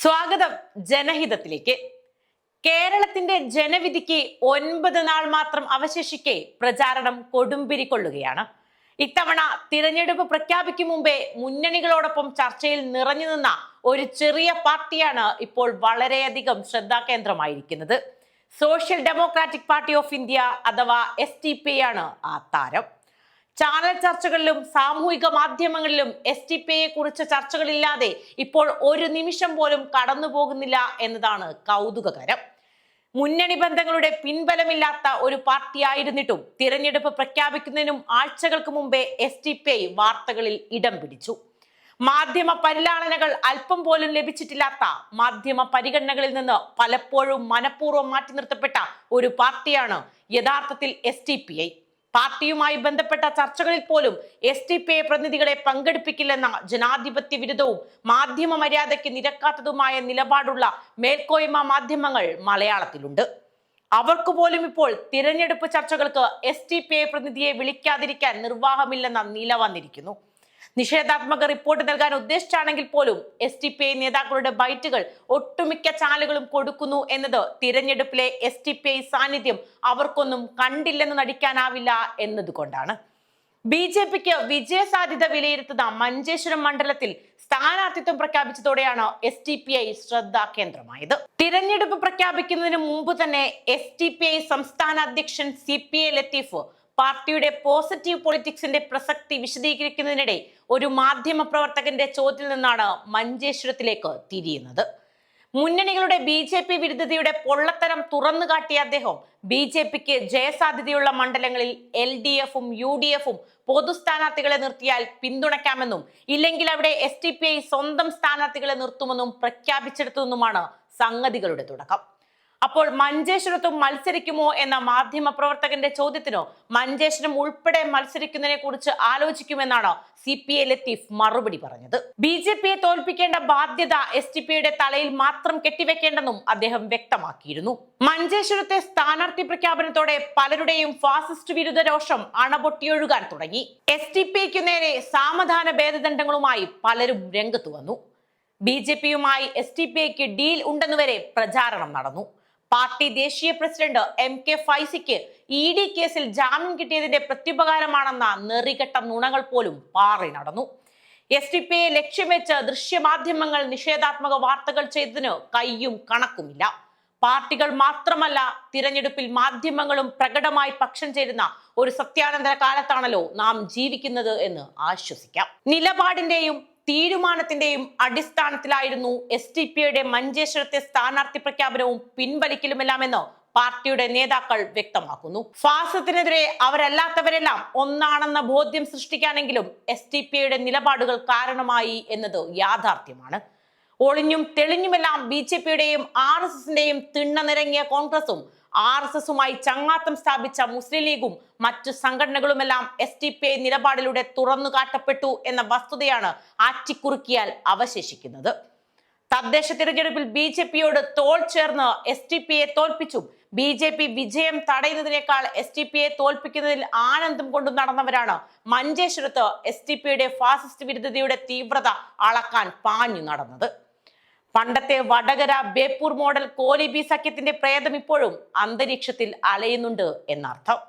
സ്വാഗതം ജനഹിതത്തിലേക്ക്. കേരളത്തിന്റെ ജനവിധിക്ക് 9 നാൾ മാത്രം അവശേഷിക്കെ പ്രചാരണം കൊടുമ്പിരിക്കൊള്ളുകയാണ്. ഇത്തവണ തിരഞ്ഞെടുപ്പ് പ്രഖ്യാപിക്കും മുമ്പേ മുന്നണികളോടൊപ്പം ചർച്ചയിൽ നിറഞ്ഞു നിന്ന ഒരു ചെറിയ പാർട്ടിയാണ് ഇപ്പോൾ വളരെയധികം ശ്രദ്ധാകേന്ദ്രമായിരിക്കുന്നത്. Social democratic party of India അഥവാ SDP ആണ് ആ താരം. ചാനൽ ചർച്ചകളിലും സാമൂഹിക മാധ്യമങ്ങളിലും SDP കുറിച്ച ചർച്ചകളില്ലാതെ ഇപ്പോൾ ഒരു നിമിഷം പോലും കടന്നു പോകുന്നില്ല എന്നതാണ് കൗതുകകരം. മുന്നണി ബന്ധങ്ങളുടെ പിൻബലമില്ലാത്ത ഒരു പാർട്ടിയായിരുന്നിട്ടും തിരഞ്ഞെടുപ്പ് പ്രഖ്യാപിക്കുന്നതിനും ആഴ്ചകൾക്ക് മുമ്പേ SDP വാർത്തകളിൽ ഇടം പിടിച്ചു. മാധ്യമ പരിലാളനകൾ അല്പം പോലും ലഭിച്ചിട്ടില്ലാത്ത മാധ്യമ പരിഗണനകളിൽ നിന്ന് പലപ്പോഴും മനഃപൂർവ്വം മാറ്റി നിർത്തപ്പെട്ട ഒരു പാർട്ടിയാണ് യഥാർത്ഥത്തിൽ SDP. പാർട്ടിയുമായി ബന്ധപ്പെട്ട ചർച്ചകളിൽ പോലും SDP പ്രതിനിധികളെ പങ്കെടുപ്പിക്കില്ലെന്ന ജനാധിപത്യ വിരുദ്ധവും മാധ്യമ മര്യാദയ്ക്ക് നിരക്കാത്തതുമായ നിലപാടുള്ള മേൽക്കോയ്മ മാധ്യമങ്ങൾ മലയാളത്തിലുണ്ട്. അവർക്ക് പോലും ഇപ്പോൾ തിരഞ്ഞെടുപ്പ് ചർച്ചകൾക്ക് SDP പ്രതിനിധിയെ വിളിക്കാതിരിക്കാൻ നിർവാഹമില്ലെന്ന നില വന്നിരിക്കുന്നു. നിഷേധാത്മക റിപ്പോർട്ട് നൽകാൻ ഉദ്ദേശിച്ചാണെങ്കിൽ പോലും SDP നേതാക്കളുടെ ബൈറ്റുകൾ ഒട്ടുമിക്ക ചാനലുകളും കൊടുക്കുന്നു എന്നത് തിരഞ്ഞെടുപ്പിലെ SDP സാന്നിധ്യം അവർക്കൊന്നും കണ്ടില്ലെന്ന് നടിക്കാനാവില്ല എന്നതുകൊണ്ടാണ്. BJPക്ക് വിജയ സാധ്യത വിലയിരുത്തുന്ന മഞ്ചേശ്വരം മണ്ഡലത്തിൽ സ്ഥാനാർത്ഥിത്വം പ്രഖ്യാപിച്ചതോടെയാണ് SDP ശ്രദ്ധാകേന്ദ്രമായത്. തിരഞ്ഞെടുപ്പ് പ്രഖ്യാപിക്കുന്നതിന് മുമ്പ് തന്നെ SDP സംസ്ഥാന അധ്യക്ഷൻ CPA ലത്തീഫ് പാർട്ടിയുടെ പോസിറ്റീവ് പൊളിറ്റിക്സിന്റെ പ്രസക്തി വിശദീകരിക്കുന്നതിനിടെ ഒരു മാധ്യമ പ്രവർത്തകന്റെ ചോദ്യത്തിൽ നിന്നാണ് മഞ്ചേശ്വരത്തിലേക്ക് തിരിയുന്നത്. മുന്നണികളുടെ BJP വിരുദ്ധതയുടെ പൊള്ളത്തരം തുറന്നു കാട്ടിയ അദ്ദേഹം BJPക്ക് ജയസാധ്യതയുള്ള മണ്ഡലങ്ങളിൽ LDFും UDFും പൊതു സ്ഥാനാർത്ഥികളെ നിർത്തിയാൽ പിന്തുണയ്ക്കാമെന്നും ഇല്ലെങ്കിൽ അവിടെ SDP സ്വന്തം സ്ഥാനാർത്ഥികളെ നിർത്തുമെന്നും പ്രഖ്യാപിച്ചെടുത്തുമെന്നുമാണ് സംഗതികളുടെ തുടക്കം. അപ്പോൾ മഞ്ചേശ്വരത്തും മത്സരിക്കുമോ എന്ന മാധ്യമ പ്രവർത്തകന്റെ ചോദ്യത്തിനോ മഞ്ചേശ്വരം ഉൾപ്പെടെ മത്സരിക്കുന്നതിനെ കുറിച്ച് ആലോചിക്കുമെന്നാണ് CPA ലത്തീഫ് മറുപടി പറഞ്ഞത്. BJPയെ തോൽപ്പിക്കേണ്ട ബാധ്യത SDP തലയിൽ മാത്രം കെട്ടിവെക്കേണ്ടെന്നും അദ്ദേഹം വ്യക്തമാക്കിയിരുന്നു. മഞ്ചേശ്വരത്തെ സ്ഥാനാർത്ഥി പ്രഖ്യാപനത്തോടെ പലരുടെയും ഫാസിസ്റ്റ് വിരുദ്ധ രോഷം അണപൊട്ടിയൊഴുകാൻ തുടങ്ങി. SDP നേരെ സാമധാന ഭേദദണ്ഡങ്ങളുമായി പലരും രംഗത്തു വന്നു. BJPയുമായി SDP ഡീൽ ഉണ്ടെന്നുവരെ പ്രചാരണം നടന്നു. പാർട്ടി ദേശീയ പ്രസിഡന്റ് MK ഫൈസിക്ക് ED കേസിൽ ജാമ്യം കിട്ടിയതിന്റെ പ്രത്യുപകാരമാണെന്ന നെറികെട്ട നുണകൾ പോലും പാറി നടന്നു. SDP ലക്ഷ്യം വെച്ച് ദൃശ്യമാധ്യമങ്ങൾ നിഷേധാത്മക വാർത്തകൾ ചെയ്തതിന് കയ്യും കണക്കുമില്ല. പാർട്ടികൾ മാത്രമല്ല, തിരഞ്ഞെടുപ്പിൽ മാധ്യമങ്ങളും പ്രകടമായി പക്ഷം ചേരുന്ന ഒരു സത്യാനന്തര കാലത്താണല്ലോ നാം ജീവിക്കുന്നത് എന്ന് ആശ്വസിക്കാം. നിലപാടിന്റെയും തീരുമാനത്തിന്റെയും അടിസ്ഥാനത്തിലായിരുന്നു SDP മഞ്ചേശ്വരത്തെ സ്ഥാനാർത്ഥി പ്രഖ്യാപനവും പിൻവലിക്കലുമെല്ലാമെന്ന് പാർട്ടിയുടെ നേതാക്കൾ വ്യക്തമാക്കുന്നു. ഫാസത്തിനെതിരെ അവരല്ലാത്തവരെല്ലാം ഒന്നാണെന്ന ബോധ്യം സൃഷ്ടിക്കാനെങ്കിലും SDP നിലപാടുകൾ കാരണമായി എന്നത് യാഥാർത്ഥ്യമാണ്. ഒളിഞ്ഞും തെളിഞ്ഞുമെല്ലാം BJPയുടെയും RSSന്റെയും തിണ്ണ നിറങ്ങിയ കോൺഗ്രസും RSSുമായി ചങ്ങാത്തം സ്ഥാപിച്ച മുസ്ലിം ലീഗും മറ്റു സംഘടനകളുമെല്ലാം SDP നിലപാടിലൂടെ തുറന്നു കാട്ടപ്പെട്ടു എന്ന വസ്തുതയാണ് ആറ്റിക്കുറുക്കിയാൽ അവശേഷിക്കുന്നത്. തദ്ദേശ തിരഞ്ഞെടുപ്പിൽ BJPയോട് തോൾ ചേർന്ന് SDP തോൽപ്പിച്ചും BJP വിജയം തടയുന്നതിനേക്കാൾ SDP തോൽപ്പിക്കുന്നതിൽ ആനന്ദം കൊണ്ടു നടന്നവരാണ് മഞ്ചേശ്വരത്ത് SDP ഫാസിസ്റ്റ് വിരുദ്ധതയുടെ തീവ്രത അളക്കാൻ പാഞ്ഞു നടന്നത്. പണ്ടത്തെ വടകര ബേപ്പൂർ മോഡൽ കോലിബി സഖ്യത്തിന്റെ പ്രേതം ഇപ്പോഴും അന്തരീക്ഷത്തിൽ അലയുന്നുണ്ട് എന്നർത്ഥം.